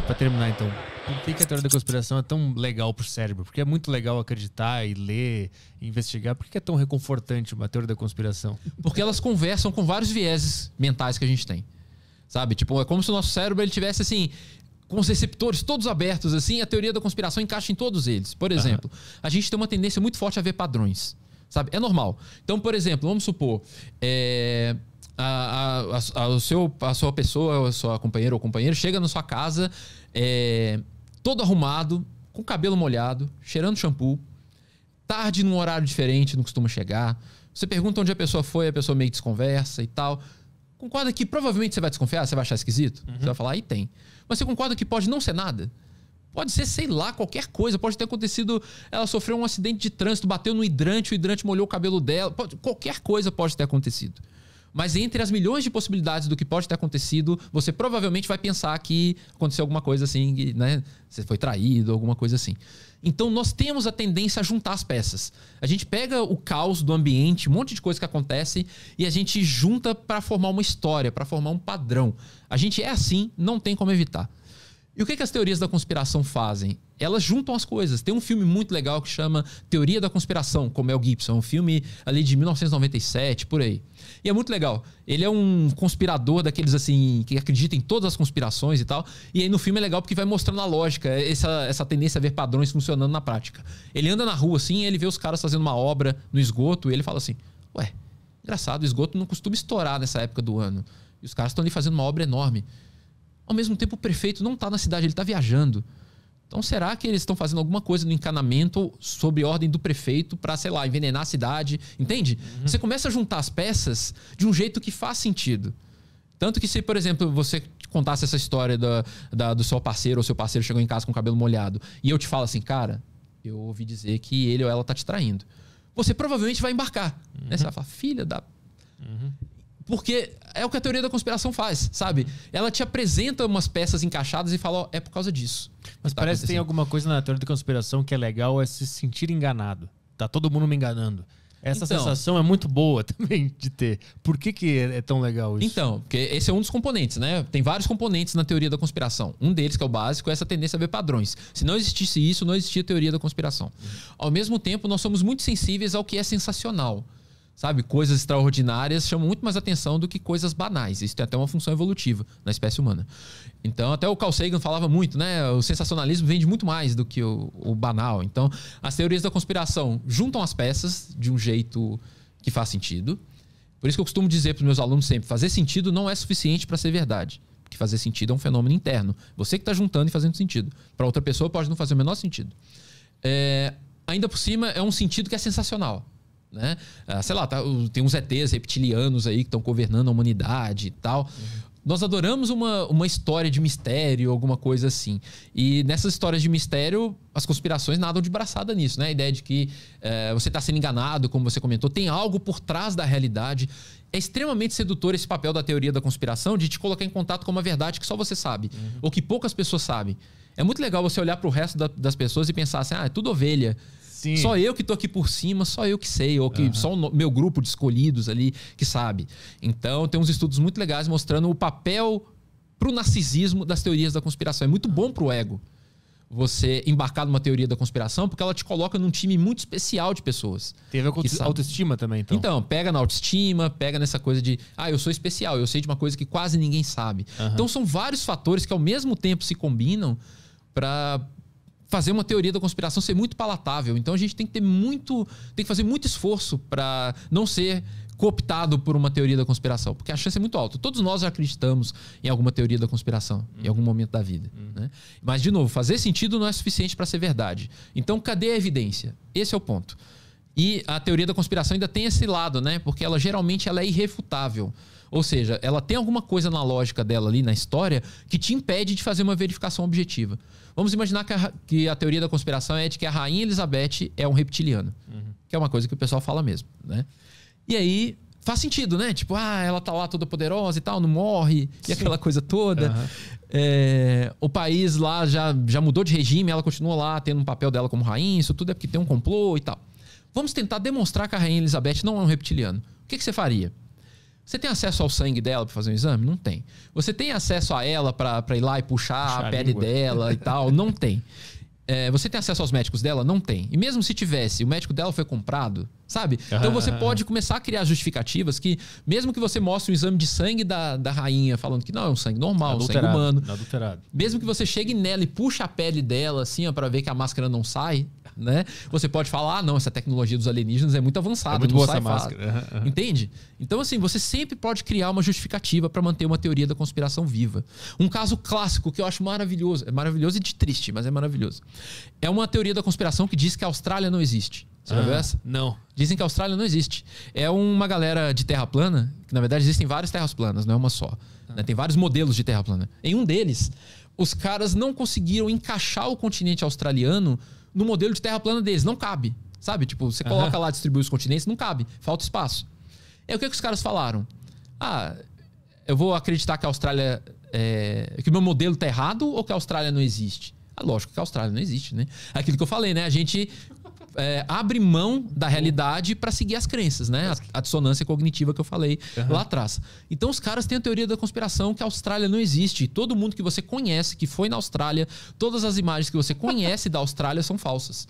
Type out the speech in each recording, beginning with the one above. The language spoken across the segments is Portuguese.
Pra terminar, então, por que a teoria da conspiração é tão legal pro cérebro? Porque é muito legal acreditar e ler, e investigar. Por que é tão reconfortante uma teoria da conspiração? Porque elas conversam com vários vieses mentais que a gente tem. Sabe? Tipo, é como se o nosso cérebro ele tivesse assim, com os receptores todos abertos, assim, a teoria da conspiração encaixa em todos eles. Por exemplo, a gente tem uma tendência muito forte a ver padrões. Sabe? É normal. Então, por exemplo, vamos supor, a sua pessoa, a sua companheira ou companheiro chega na sua casa todo arrumado, com o cabelo molhado, cheirando shampoo, tarde num horário diferente, não costuma chegar. Você pergunta onde a pessoa foi, a pessoa meio que desconversa e tal. Concorda que provavelmente você vai desconfiar, você vai achar esquisito? Você vai falar, aí tem. Mas você concorda que pode não ser nada? Pode ser, sei lá, qualquer coisa. Pode ter acontecido, ela sofreu um acidente de trânsito, bateu no hidrante, o hidrante molhou o cabelo dela. Qualquer coisa pode ter acontecido. Mas entre as milhões de possibilidades do que pode ter acontecido, você provavelmente vai pensar que aconteceu alguma coisa assim, né? Você foi traído, alguma coisa assim. Então nós temos a tendência a juntar as peças. A gente pega o caos do ambiente, um monte de coisa que acontece, e a gente junta para formar uma história, para formar um padrão. A gente é assim, não tem como evitar. E o que as teorias da conspiração fazem? Elas juntam as coisas. Tem um filme muito legal que chama Teoria da Conspiração, com Mel Gibson. Um filme ali de 1997, por aí. E é muito legal. Ele é um conspirador daqueles assim, que acredita em todas as conspirações e tal. E aí no filme é legal porque vai mostrando a lógica, essa tendência a ver padrões funcionando na prática. Ele anda na rua assim, ele vê os caras fazendo uma obra no esgoto e ele fala assim, ué, engraçado, o esgoto não costuma estourar nessa época do ano. E os caras estão ali fazendo uma obra enorme. Ao mesmo tempo, o prefeito não está na cidade, ele está viajando. Então, será que eles estão fazendo alguma coisa no encanamento sob ordem do prefeito para, sei lá, envenenar a cidade? Entende? Você começa a juntar as peças de um jeito que faz sentido. Tanto que se, por exemplo, você contasse essa história do seu parceiro, ou seu parceiro chegou em casa com o cabelo molhado, e eu te falo assim, cara, eu ouvi dizer que ele ou ela tá te traindo. Você provavelmente vai embarcar. Né? Você vai falar, filha da... Porque é o que a teoria da conspiração faz, sabe? Ela te apresenta umas peças encaixadas e fala, ó, é por causa disso. Mas parece que tem alguma coisa na teoria da conspiração que é legal, é se sentir enganado. Tá todo mundo me enganando. Essa sensação é muito boa também de ter. Por que é tão legal isso? Então, porque esse é um dos componentes, né? Tem vários componentes na teoria da conspiração. Um deles, que é o básico, é essa tendência a ver padrões. Se não existisse isso, não existia teoria da conspiração. Ao mesmo tempo, nós somos muito sensíveis ao que é sensacional. Sabe, coisas extraordinárias chamam muito mais atenção do que coisas banais. Isso tem até uma função evolutiva na espécie humana. Então, até o Carl Sagan falava muito, né? O sensacionalismo vende muito mais do que o banal. Então, as teorias da conspiração juntam as peças de um jeito que faz sentido. Por isso que eu costumo dizer para os meus alunos sempre, fazer sentido não é suficiente para ser verdade. Porque fazer sentido é um fenômeno interno. Você que está juntando e fazendo sentido. Para outra pessoa pode não fazer o menor sentido. Ainda por cima, é um sentido que é sensacional. Né? Sei lá, tem uns ETs reptilianos aí que estão governando a humanidade e tal. Nós adoramos uma história de mistério, alguma coisa assim. E nessas histórias de mistério, as conspirações nadam de braçada nisso, né? A ideia de que você está sendo enganado, como você comentou, tem algo por trás da realidade. É extremamente sedutor esse papel da teoria da conspiração de te colocar em contato com uma verdade que só você sabe, ou que poucas pessoas sabem. É muito legal você olhar para o resto das pessoas e pensar assim, é tudo ovelha. Sim. Só eu que tô aqui por cima, só eu que sei, ou que só o meu grupo de escolhidos ali que sabe. Então, tem uns estudos muito legais mostrando o papel pro narcisismo das teorias da conspiração. É muito bom pro ego você embarcar numa teoria da conspiração, porque ela te coloca num time muito especial de pessoas. Teve a autoestima também, então. Então, pega na autoestima, pega nessa coisa de, eu sou especial, eu sei de uma coisa que quase ninguém sabe. Então, são vários fatores que ao mesmo tempo se combinam para fazer uma teoria da conspiração ser muito palatável. Então a gente tem que fazer muito esforço para não ser cooptado por uma teoria da conspiração, porque a chance é muito alta. Todos nós já acreditamos em alguma teoria da conspiração em algum momento da vida, né? Mas de novo, fazer sentido não é suficiente para ser verdade. Então cadê a evidência? Esse é o ponto. E a teoria da conspiração ainda tem esse lado, né? Porque ela geralmente é irrefutável. Ou seja, ela tem alguma coisa na lógica dela ali, na história, que te impede de fazer uma verificação objetiva. Vamos imaginar que a teoria da conspiração é de que a Rainha Elizabeth é um reptiliano. Que é uma coisa que o pessoal fala mesmo, né? E aí, faz sentido, né? Tipo, ela tá lá toda poderosa e tal, não morre, e aquela coisa toda. O país lá já mudou de regime, ela continua lá tendo um papel dela como rainha, isso tudo é porque tem um complô e tal. Vamos tentar demonstrar que a Rainha Elizabeth não é um reptiliano. O que você faria? Você tem acesso ao sangue dela para fazer um exame? Não tem. Você tem acesso a ela para ir lá e puxar a pele dela e tal? Não tem. Você tem acesso aos médicos dela? Não tem. E mesmo se tivesse, o médico dela foi comprado, sabe? Então você pode começar a criar justificativas que, mesmo que você mostre um exame de sangue da rainha, falando que não, é um sangue normal, um sangue humano. Adulterado. Mesmo que você chegue nela e puxe a pele dela, assim, ó, pra ver que a máscara não sai, né? Você pode falar, não, essa tecnologia dos alienígenas é muito avançada. É muito boa essa máscara. Entende? Então, assim, você sempre pode criar uma justificativa para manter uma teoria da conspiração viva. Um caso clássico que eu acho maravilhoso, é maravilhoso e de triste, mas é maravilhoso. É uma teoria da conspiração que diz que a Austrália não existe. Você já viu essa? Não. Dizem que a Austrália não existe. É uma galera de terra plana, que na verdade existem várias terras planas, não é uma só. Né? Tem vários modelos de terra plana. Em um deles, os caras não conseguiram encaixar o continente australiano no modelo de terra plana deles. Não cabe. Sabe? Tipo, você coloca lá, distribui os continentes, não cabe. Falta espaço. O que os caras falaram? Eu vou acreditar que a Austrália... que o meu modelo tá errado ou que a Austrália não existe? Lógico que a Austrália não existe, né? Aquilo que eu falei, né? A gente abre mão da realidade para seguir as crenças, né? A dissonância cognitiva que eu falei lá atrás. Então os caras têm a teoria da conspiração que a Austrália não existe. Todo mundo que você conhece, que foi na Austrália, todas as imagens que você conhece da Austrália são falsas.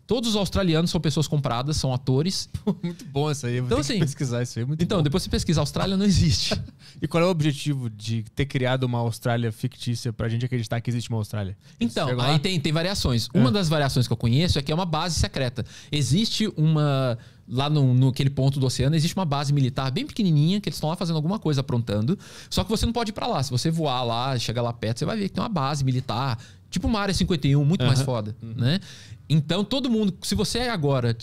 Todos os australianos são pessoas compradas, são atores. Muito bom essa aí. Eu vou ter que pesquisar isso aí. Muito bom. Depois você pesquisa, a Austrália não existe. E qual é o objetivo de ter criado uma Austrália fictícia pra gente acreditar que existe uma Austrália? Então, aí tem variações. Uma das variações que eu conheço é que é uma base secreta. Existe uma... Lá naquele ponto do oceano, existe uma base militar bem pequenininha, que eles estão lá fazendo alguma coisa, aprontando. Só que você não pode ir pra lá. Se você voar lá, chegar lá perto, você vai ver que tem uma base militar, tipo uma Área 51, muito mais foda, né? Então, todo mundo... Se você agora...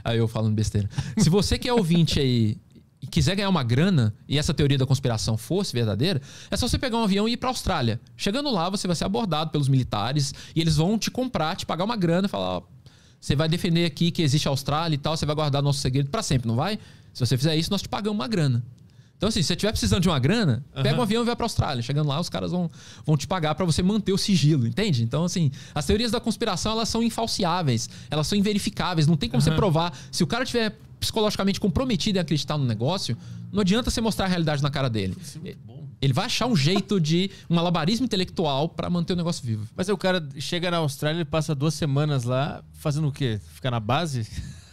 Aí eu falando besteira. Se você que é ouvinte aí e quiser ganhar uma grana, e essa teoria da conspiração fosse verdadeira, é só você pegar um avião e ir pra Austrália. Chegando lá, você vai ser abordado pelos militares e eles vão te comprar, te pagar uma grana e falar... Você vai defender aqui que existe a Austrália e tal, você vai guardar nosso segredo pra sempre, não vai? Se você fizer isso, nós te pagamos uma grana. Então, assim, se você estiver precisando de uma grana, pega um avião e vai pra Austrália. Chegando lá, os caras vão te pagar pra você manter o sigilo, entende? Então, assim, as teorias da conspiração, elas são infalciáveis, elas são inverificáveis, não tem como você provar. Se o cara estiver psicologicamente comprometido em acreditar no negócio, não adianta você mostrar a realidade na cara dele. Ele vai achar um jeito de um malabarismo intelectual pra manter o negócio vivo. Mas aí o cara chega na Austrália e passa 2 semanas lá fazendo o quê? Ficar na base?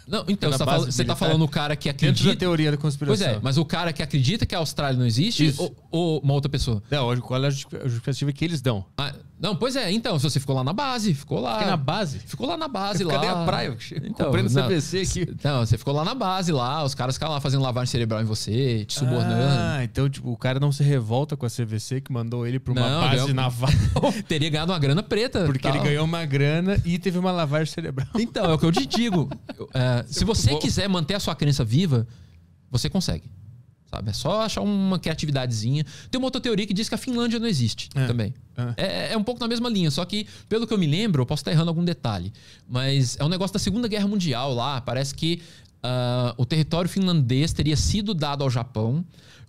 Não, então você tá falando o cara que acredita... Dentro da teoria da conspiração. Pois mas o cara que acredita que a Austrália não existe ou uma outra pessoa? Não, qual é a justificativa que eles dão? Não, pois então, se você ficou lá na base, ficou lá... Fiquei na base? Ficou lá na base, Cadê lá... a praia? Então, comprando CVC aqui. Não, você ficou lá na base, lá, os caras ficaram lá fazendo lavagem cerebral em você, te subornando. Então, tipo, o cara não se revolta com a CVC que mandou ele pra uma base naval. Teria ganhado uma grana preta. Porque ele ganhou uma grana e teve uma lavagem cerebral. Então, é o que eu te digo. Se você quiser manter a sua crença viva, você consegue. Sabe? É só achar uma criatividadezinha. Tem uma outra teoria que diz que a Finlândia não existe também. É um pouco na mesma linha, só que, pelo que eu me lembro, eu posso estar errando algum detalhe, mas é um negócio da Segunda Guerra Mundial lá. Parece que o território finlandês teria sido dado ao Japão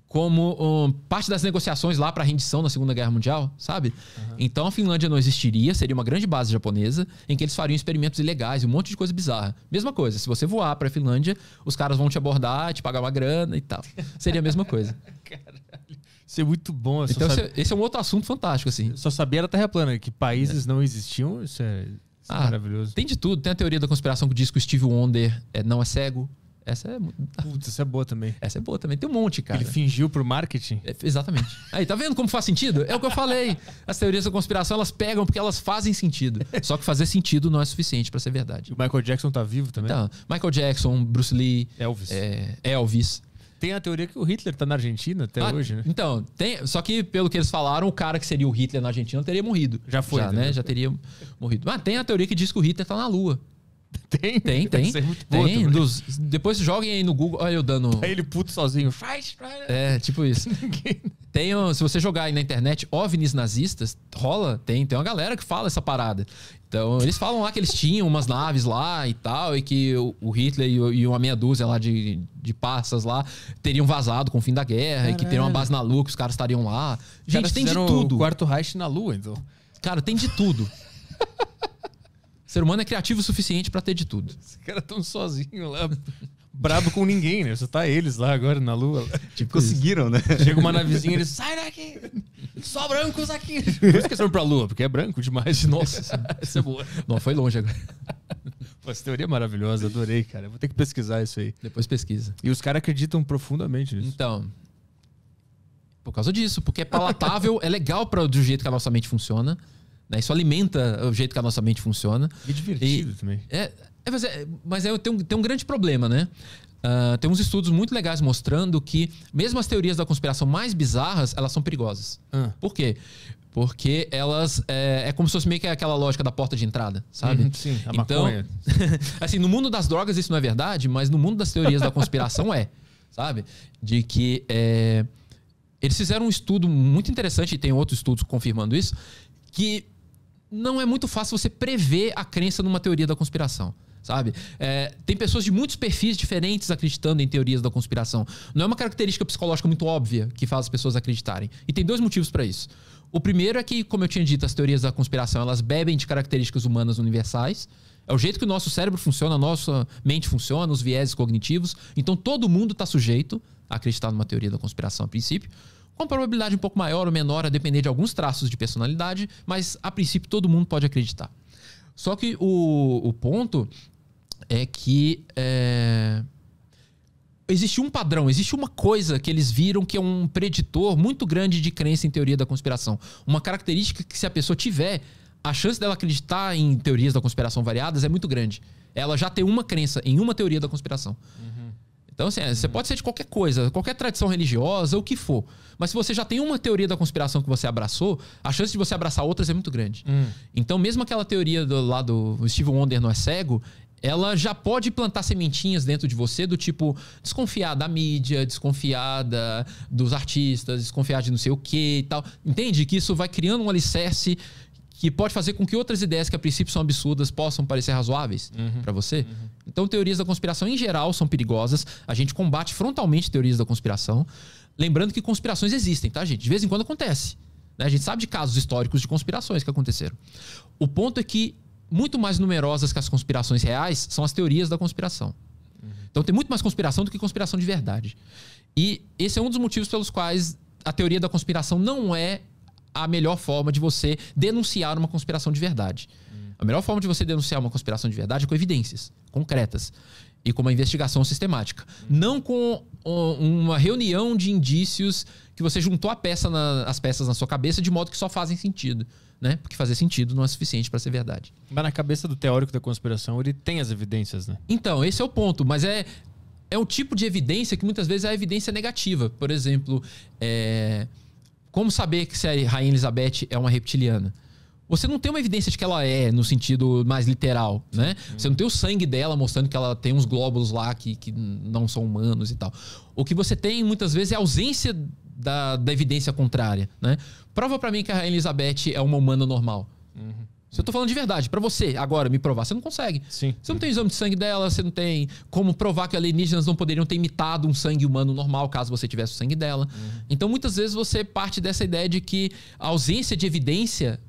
como parte das negociações lá para a rendição na Segunda Guerra Mundial, sabe? Então a Finlândia não existiria, seria uma grande base japonesa em que eles fariam experimentos ilegais e um monte de coisa bizarra. Mesma coisa, se você voar para a Finlândia, os caras vão te abordar, te pagar uma grana e tal. Seria a mesma coisa. Caralho. Isso é muito bom. Então esse é um outro assunto fantástico, assim. Eu só sabia da Terra plana, que países não existiam, isso é maravilhoso. Tem de tudo. Tem a teoria da conspiração que diz que o Stevie Wonder não é cego. Essa é muito... Putz, essa é boa também. Essa é boa também. Tem um monte, cara. Ele fingiu pro marketing? Exatamente. Aí, tá vendo como faz sentido? É o que eu falei. As teorias da conspiração, elas pegam porque elas fazem sentido. Só que fazer sentido não é suficiente pra ser verdade. O Michael Jackson tá vivo também? Então, Michael Jackson, Bruce Lee... Elvis. Tem a teoria que o Hitler tá na Argentina até hoje, né? Então, só que pelo que eles falaram, o cara que seria o Hitler na Argentina teria morrido. Já foi, né? Já teria morrido. Mas tem a teoria que diz que o Hitler tá na Lua. Tem. Tem. Muito boa depois joguem aí no Google. Olha eu dando... Aí ele puto sozinho. Tipo isso. Se você jogar aí na internet OVNIs nazistas, rola, tem uma galera que fala essa parada. Então, eles falam lá que eles tinham umas naves lá e tal, e que o Hitler e uma meia dúzia lá de passas lá teriam vazado com o fim da guerra. Caralho. E que teriam uma base na Lua, que os caras estariam lá. Gente, tem de tudo. O quarto Reich na Lua, então. Cara, tem de tudo. O ser humano é criativo o suficiente pra ter de tudo. Os caras tão sozinhos lá, brabo com ninguém, né? Só tá eles lá agora na Lua. Tipo, conseguiram, né? Chega uma navezinha e eles, sai daqui! Só brancos aqui! Por isso que eles foram pra Lua, porque é branco demais. Nossa, essa é boa. Não, foi longe agora. Pô, essa teoria é maravilhosa, adorei, cara. Vou ter que pesquisar isso aí. Depois pesquisa. E os caras acreditam profundamente nisso. Então, por causa disso, porque é palatável, é legal do jeito que a nossa mente funciona, né? Isso alimenta o jeito que a nossa mente funciona. E divertido também. Mas tem um grande problema, né? Tem uns estudos muito legais mostrando que mesmo as teorias da conspiração mais bizarras, elas são perigosas. Por quê? Porque elas... É como se fosse meio que aquela lógica da porta de entrada, sabe? Sim, a então, maconha. assim, no mundo das drogas isso não é verdade, mas no mundo das teorias da conspiração sabe? De que... Eles fizeram um estudo muito interessante, e tem outros estudos confirmando isso, que não é muito fácil você prever a crença numa teoria da conspiração, sabe? Tem pessoas de muitos perfis diferentes acreditando em teorias da conspiração. Não é uma característica psicológica muito óbvia que faz as pessoas acreditarem. E tem 2 motivos para isso. O primeiro é que, como eu tinha dito, as teorias da conspiração, elas bebem de características humanas universais. É o jeito que o nosso cérebro funciona, a nossa mente funciona, os vieses cognitivos. Então, todo mundo está sujeito a acreditar numa teoria da conspiração, a princípio. Com probabilidade um pouco maior ou menor, a depender de alguns traços de personalidade, mas, a princípio, todo mundo pode acreditar. Só que o ponto é que existe um padrão, existe uma coisa que eles viram que é um preditor muito grande de crença em teoria da conspiração. Uma característica que, se a pessoa tiver, a chance dela acreditar em teorias da conspiração variadas é muito grande. Ela já tem uma crença em uma teoria da conspiração. Então, assim, você pode ser de qualquer coisa, qualquer tradição religiosa, o que for. Mas se você já tem uma teoria da conspiração que você abraçou, a chance de você abraçar outras é muito grande. Então, mesmo aquela teoria do Steve Wonder não é cego, ela já pode plantar sementinhas dentro de você do tipo desconfiar da mídia, desconfiar dos artistas, desconfiar de não sei o que e tal. Entende? Que isso vai criando um alicerce que pode fazer com que outras ideias que a princípio são absurdas possam parecer razoáveis para você. Então, teorias da conspiração em geral são perigosas. A gente combate frontalmente teorias da conspiração. Lembrando que conspirações existem, tá, gente? De vez em quando acontece, né? A gente sabe de casos históricos de conspirações que aconteceram. O ponto é que muito mais numerosas que as conspirações reais são as teorias da conspiração. Então, tem muito mais conspiração do que conspiração de verdade. E esse é um dos motivos pelos quais a teoria da conspiração não é a melhor forma de você denunciar uma conspiração de verdade. A melhor forma de você denunciar uma conspiração de verdade é com evidências concretas e com uma investigação sistemática. Não com uma reunião de indícios que você juntou as peças na sua cabeça de modo que só fazem sentido, né? Porque fazer sentido não é suficiente para ser verdade. Mas na cabeça do teórico da conspiração, ele tem as evidências, né? Então, esse é o ponto. Mas é um tipo de evidência que muitas vezes é a evidência negativa. Por exemplo, como saber que se a Rainha Elizabeth é uma reptiliana? Você não tem uma evidência de que ela é, no sentido mais literal, né? Você não tem o sangue dela mostrando que ela tem uns glóbulos lá que não são humanos e tal. O que você tem, muitas vezes, é a ausência da evidência contrária, né? Prova pra mim que a Rainha Elizabeth é uma humana normal. Se eu tô falando de verdade, pra você agora me provar, você não consegue. Sim. Você não tem exame de sangue dela, você não tem como provar que alienígenas não poderiam ter imitado um sangue humano normal caso você tivesse o sangue dela. Então, muitas vezes, você parte dessa ideia de que a ausência de evidência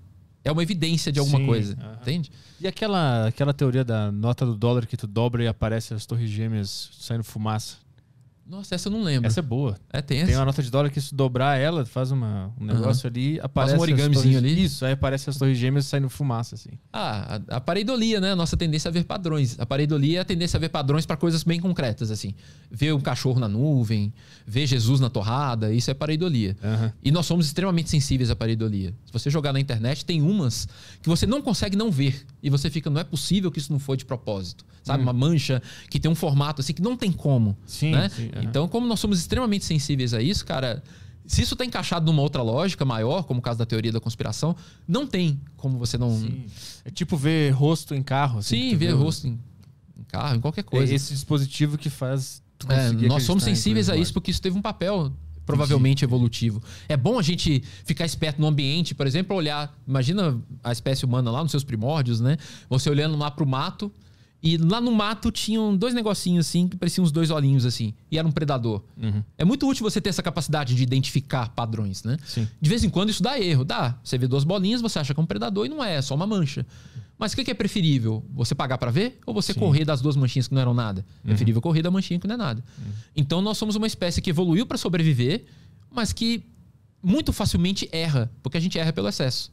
é uma evidência de alguma coisa, entende? E aquela teoria da nota do dólar que tu dobra e aparece as torres gêmeas saindo fumaça? Nossa, essa eu não lembro. Essa é boa. Tem essa? Tem uma nota de dólar que se dobrar ela, faz um negócio ali, aparece faz um origamezinho ali. Isso, aí aparece as torres gêmeas saindo fumaça, assim. A pareidolia, né? A nossa tendência a ver padrões. A pareidolia é a tendência a ver padrões para coisas bem concretas, assim. Ver um cachorro na nuvem, ver Jesus na torrada, isso é pareidolia. E nós somos extremamente sensíveis à pareidolia. Se você jogar na internet, tem umas que você não consegue não ver. E você fica, não é possível que isso não foi de propósito. Sabe? Uma mancha que tem um formato assim que não tem como. Sim, né? sim. Então, como nós somos extremamente sensíveis a isso, cara, se isso está encaixado numa outra lógica maior, como o caso da teoria da conspiração, não tem como você não... Sim. É tipo ver rosto em carro. Assim, sim, ver rosto em carro, em qualquer coisa. É esse dispositivo que faz tu conseguir nós somos sensíveis a isso porque isso teve um papel provavelmente evolutivo. É bom a gente ficar esperto no ambiente, por exemplo, olhar... Imagina a espécie humana lá nos seus primórdios, né? Você olhando lá pro mato... E lá no mato tinham 2 negocinhos assim, que pareciam uns 2 olhinhos assim. E era um predador. É muito útil você ter essa capacidade de identificar padrões, né? Sim. De vez em quando isso dá erro. Dá. Você vê 2 bolinhas, você acha que é um predador e não é só uma mancha. Mas o que é preferível? Você pagar para ver ou você correr das duas manchinhas que não eram nada? Preferível correr da manchinha que não é nada. Então nós somos uma espécie que evoluiu para sobreviver, mas que muito facilmente erra, porque a gente erra pelo excesso.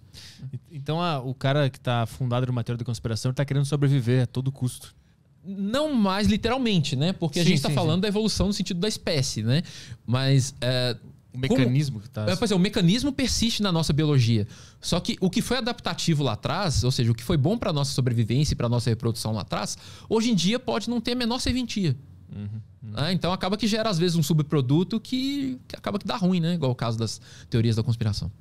Então o cara que está fundado numa teoria da conspiração está querendo sobreviver a todo custo. Não mais literalmente, né? Porque a gente está falando da evolução no sentido da espécie, né? Mas... o mecanismo que está... O mecanismo persiste na nossa biologia. Só que o que foi adaptativo lá atrás, ou seja, o que foi bom para a nossa sobrevivência e para a nossa reprodução lá atrás, hoje em dia pode não ter a menor serventia. Então acaba que gera, às vezes, um subproduto que acaba que dá ruim, né? Igual o caso das teorias da conspiração.